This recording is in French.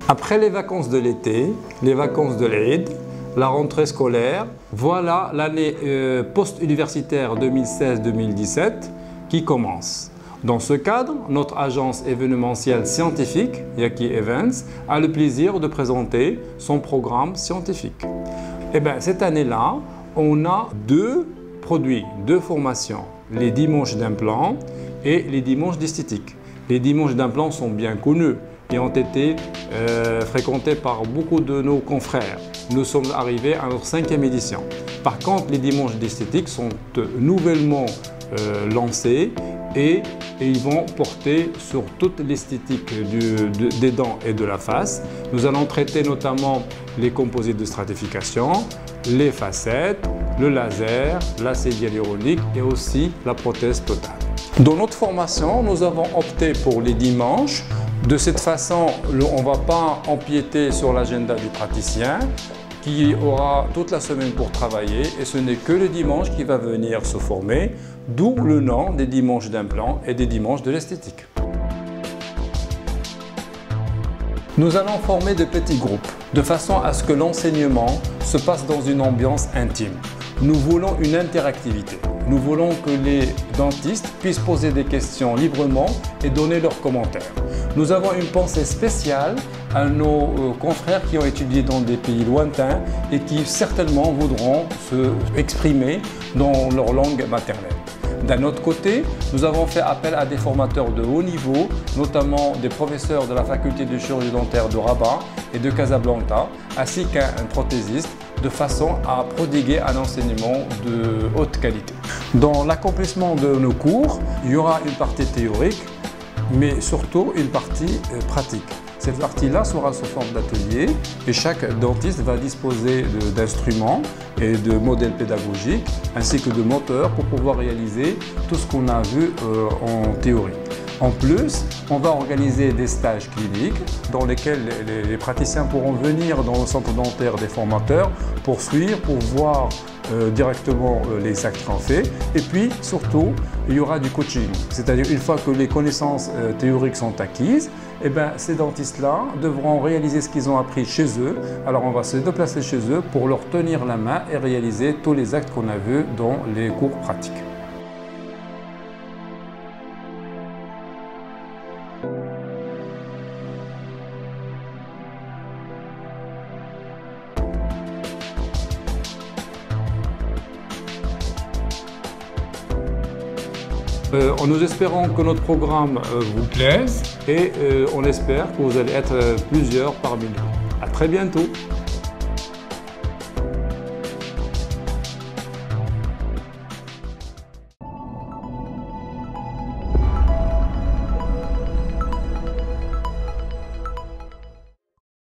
Après les vacances de l'été, les vacances de l'Eid, la rentrée scolaire, voilà l'année post-universitaire 2016-2017 qui commence. Dans ce cadre, notre agence événementielle scientifique, Yaki Events, a le plaisir de présenter son programme scientifique. Et bien, cette année-là, on a deux produits, deux formations, les dimanches d'implant et les dimanches d'esthétique. Les dimanches d'implant sont bien connus et ont été fréquentés par beaucoup de nos confrères. Nous sommes arrivés à notre 5e édition. Par contre, les dimanches d'esthétique sont nouvellement lancés et ils vont porter sur toute l'esthétique des dents et de la face. Nous allons traiter notamment les composites de stratification, les facettes, le laser, l'acide hyaluronique et aussi la prothèse totale. Dans notre formation, nous avons opté pour les dimanches. De cette façon, on ne va pas empiéter sur l'agenda du praticien qui aura toute la semaine pour travailler et ce n'est que le dimanche qui va venir se former, d'où le nom des dimanches d'implant et des dimanches de l'esthétique. Nous allons former de petits groupes de façon à ce que l'enseignement se passe dans une ambiance intime. Nous voulons une interactivité. Nous voulons que les dentistes puissent poser des questions librement et donner leurs commentaires. Nous avons une pensée spéciale à nos confrères qui ont étudié dans des pays lointains et qui certainement voudront se exprimer dans leur langue maternelle. D'un autre côté, nous avons fait appel à des formateurs de haut niveau, notamment des professeurs de la faculté de chirurgie dentaire de Rabat et de Casablanca, ainsi qu'un prothésiste, de façon à prodiguer un enseignement de haute qualité. Dans l'accomplissement de nos cours, il y aura une partie théorique, mais surtout une partie pratique. Cette partie-là sera sous forme d'atelier et chaque dentiste va disposer d'instruments et de modèles pédagogiques ainsi que de moteurs pour pouvoir réaliser tout ce qu'on a vu en théorie. En plus, on va organiser des stages cliniques dans lesquels les praticiens pourront venir dans le centre dentaire des formateurs pour suivre, pour voir directement les actes qu'on fait. Et puis, surtout, il y aura du coaching. C'est-à-dire, une fois que les connaissances théoriques sont acquises, eh bien, ces dentistes-là devront réaliser ce qu'ils ont appris chez eux. Alors, on va se déplacer chez eux pour leur tenir la main et réaliser tous les actes qu'on a vus dans les cours pratiques. Nous espérons que notre programme vous plaise et on espère que vous allez être plusieurs parmi nous. À très bientôt.